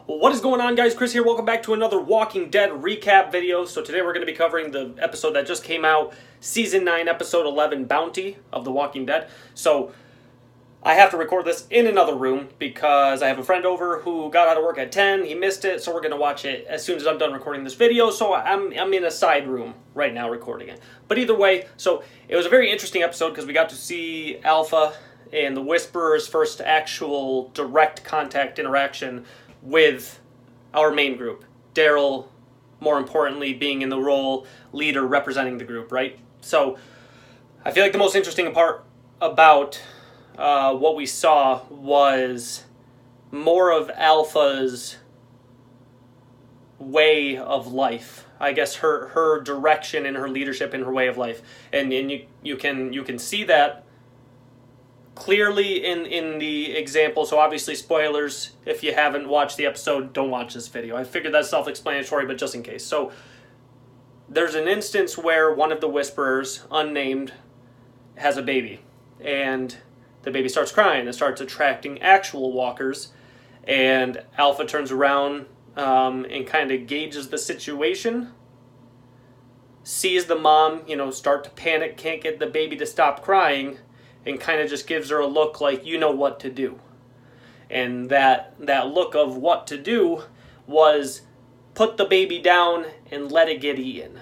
What is going on, guys? Chris here. Welcome back to another Walking Dead recap video. So today we're going to be covering the episode that just came out, Season 9, Episode 11, Bounty of The Walking Dead. So I have to record this in another room because I have a friend over who got out of work at 10. He missed it, so we're going to watch it as soon as I'm done recording this video. So I'm in a side room right now recording it. But either way, so it was a very interesting episode because we got to see Alpha and the Whisperer's first actual direct contact interaction with our main group. Daryl, more importantly, being in the role leader representing the group, right? So I feel like the most interesting part about what we saw was more of Alpha's way of life. I guess her direction and her leadership and her way of life. And you can see that clearly in the example. So obviously spoilers, if you haven't watched the episode, don't watch this video. I figured that's self-explanatory, but just in case. So there's an instance where one of the Whisperers, unnamed, has a baby, and the baby starts crying and starts attracting actual walkers, and Alpha turns around and kind of gauges the situation, sees the mom, start to panic, can't get the baby to stop crying, and kind of just gives her a look like, you know what to do. And that look of what to do was put the baby down and let it get eaten.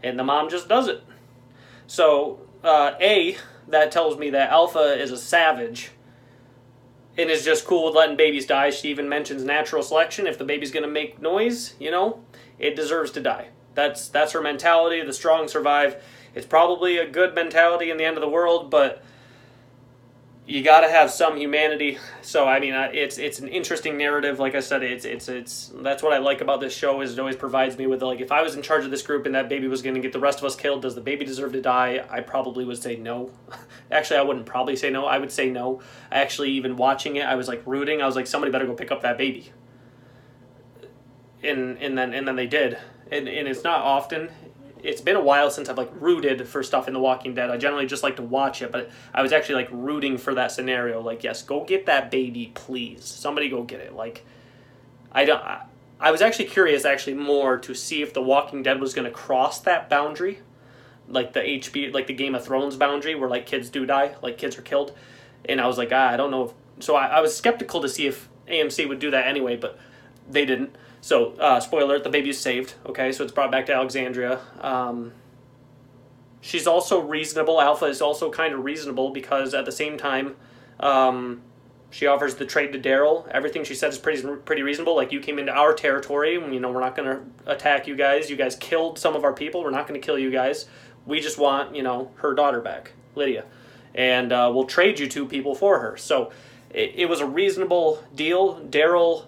And the mom just does it. So, that tells me that Alpha is a savage and is just cool with letting babies die. She even mentions natural selection. If the baby's going to make noise, it deserves to die. That's her mentality. The strong survive. It's probably a good mentality in the end of the world, but you got to have some humanity. So I mean, it's an interesting narrative. Like I said, it's that's what I like about this show, is it always provides me with, like, if I was in charge of this group and that baby was going to get the rest of us killed, does the baby deserve to die? I probably would say no. Actually, I wouldn't probably say no. I would say no. Actually, even watching it, I was like rooting. I was like, somebody better go pick up that baby. And then they did. And it's not often. It's been a while since I've rooted for stuff in The Walking Dead. I generally just like to watch it, but I was actually rooting for that scenario. Yes, go get that baby, please. Somebody go get it. I was actually curious more to see if The Walking Dead was going to cross that boundary, the Game of Thrones boundary where kids do die, kids are killed, and I was like, I don't know. So I was skeptical to see if AMC would do that anyway, but they didn't. So, spoiler alert, the baby is saved, okay? So it's brought back to Alexandria. She's also reasonable. Alpha is also kind of reasonable because at the same time, she offers the trade to Daryl. Everything she said is pretty reasonable. You came into our territory, and, we're not going to attack you guys. You guys killed some of our people. We're not going to kill you guys. We just want, her daughter back, Lydia. And we'll trade you two people for her. So it was a reasonable deal. Daryl...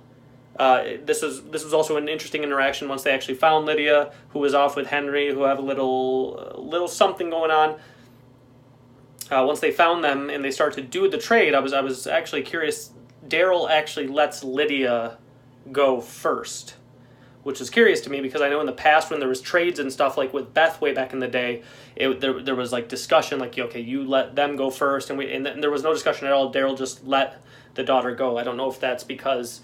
This was also an interesting interaction once they actually found Lydia, who was off with Henry, who have a little something going on. Once they found them and they start to do the trade, I was actually curious. Daryl actually lets Lydia go first, which is curious to me because I know in the past when there was trades and stuff with Beth way back in the day, there was discussion okay, you let them go first, and there was no discussion at all. Daryl just let the daughter go. I don't know if that's because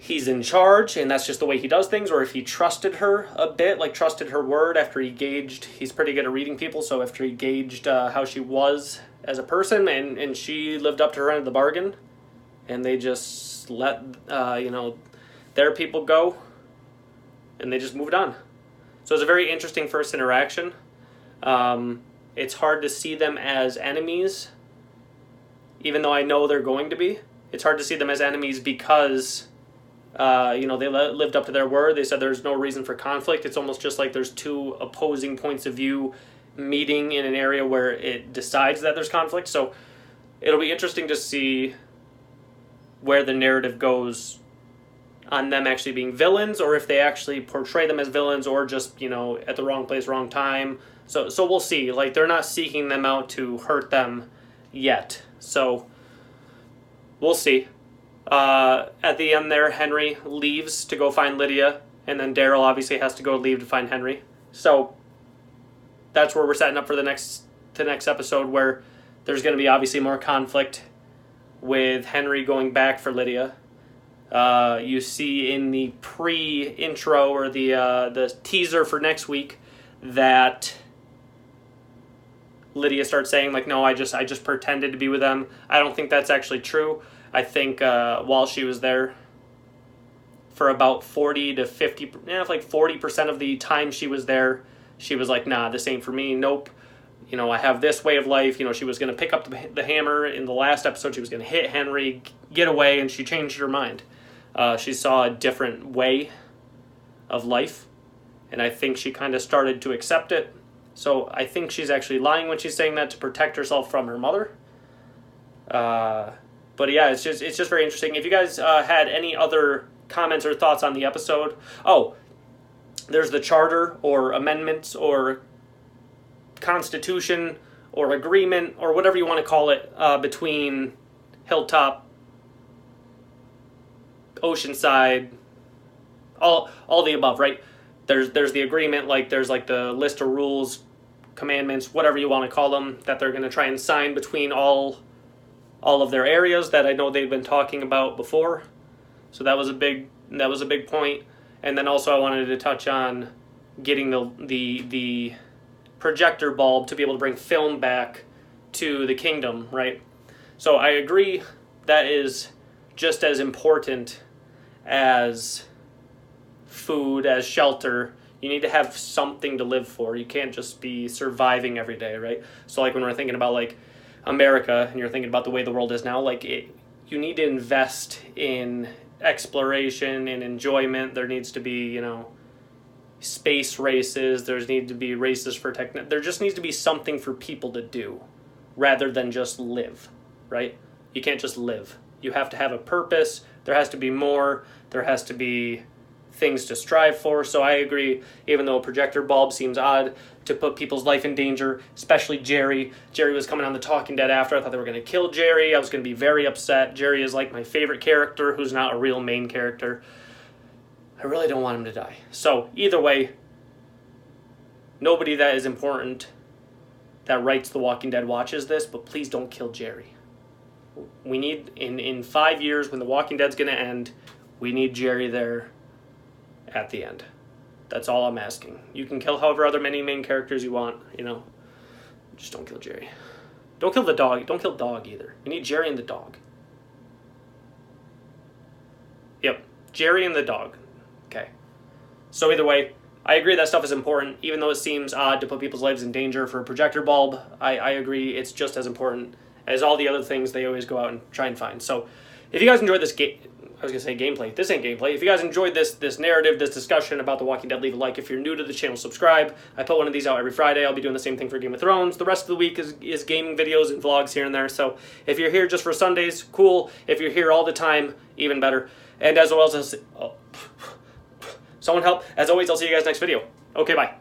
he's in charge and that's just the way he does things, or if he trusted her a bit, trusted her word after he gauged. He's pretty good at reading people, so after he gauged how she was as a person, and she lived up to her end of the bargain, and they just let their people go, and they just moved on. So it's a very interesting first interaction. It's hard to see them as enemies, even though I know they're going to be. It's hard to see them as enemies because they lived up to their word. They said there's no reason for conflict. It's almost just there's two opposing points of view meeting in an area where it decides that there's conflict. So it'll be interesting to see where the narrative goes on them actually being villains, or if they actually portray them as villains, or just, at the wrong place, wrong time. So we'll see. They're not seeking them out to hurt them yet. So we'll see. At the end there, Henry leaves to go find Lydia, and then Daryl obviously has to go leave to find Henry. So that's where we're setting up for the next episode, where there's going to be obviously more conflict with Henry going back for Lydia. You see in the pre-intro or the teaser for next week that Lydia starts saying, like, no, I just pretended to be with them. I don't think that's actually true. I think while she was there for about 40 to 50, like 40% of the time she was there, she was like, nah, this ain't for me. Nope. I have this way of life. She was going to pick up the hammer in the last episode. She was going to hit Henry, get away, and she changed her mind. She saw a different way of life, and I think she kind of started to accept it. So I think she's actually lying when she's saying that to protect herself from her mother. But yeah, it's just very interesting. If you guys had any other comments or thoughts on the episode, there's the charter or amendments or constitution or agreement or whatever you want to call it between Hilltop, Oceanside, all the above, right? There's the agreement, like there's like the list of rules, commandments, whatever you want to call them, that they're going to try and sign between all of their areas that I know they've been talking about before. So that was a big point. And then also I wanted to touch on getting the projector bulb to be able to bring film back to the kingdom, right? So I agree that is just as important as food, as shelter. You need to have something to live for. You can't just be surviving every day, right? So like when we're thinking about like America and you're thinking about the way the world is now, you need to invest in exploration and enjoyment. There needs to be, space races. There need to be races for there just needs to be something for people to do rather than just live, right? You can't just live. You have to have a purpose. There has to be more. There has to be things to strive for. So I agree, even though a projector bulb seems odd to put people's life in danger, especially Jerry. Jerry was coming on The Talking Dead after. I thought they were going to kill Jerry. I was going to be very upset. Jerry is like my favorite character who's not a real main character. I really don't want him to die. So either way, nobody that is important that writes The Walking Dead watches this, but please don't kill Jerry. We need, in 5 years when The Walking Dead's going to end, we need Jerry there at the end. That's all I'm asking. You can kill however other many main characters you want, just don't kill Jerry. Don't kill the dog. Don't kill Dog either. We need Jerry and the dog. Yep, Jerry and the dog. Okay. So either way, I agree that stuff is important, even though it seems odd to put people's lives in danger for a projector bulb. I agree it's just as important as all the other things they always go out and try and find. So if you guys enjoyed this I was going to say gameplay. This ain't gameplay. If you guys enjoyed this narrative, this discussion about The Walking Dead, leave a like. If you're new to the channel, subscribe. I put one of these out every Friday. I'll be doing the same thing for Game of Thrones. The rest of the week is gaming videos and vlogs here and there. So if you're here just for Sundays, cool. If you're here all the time, even better. And as well as... someone help. As always, I'll see you guys next video. Okay, bye.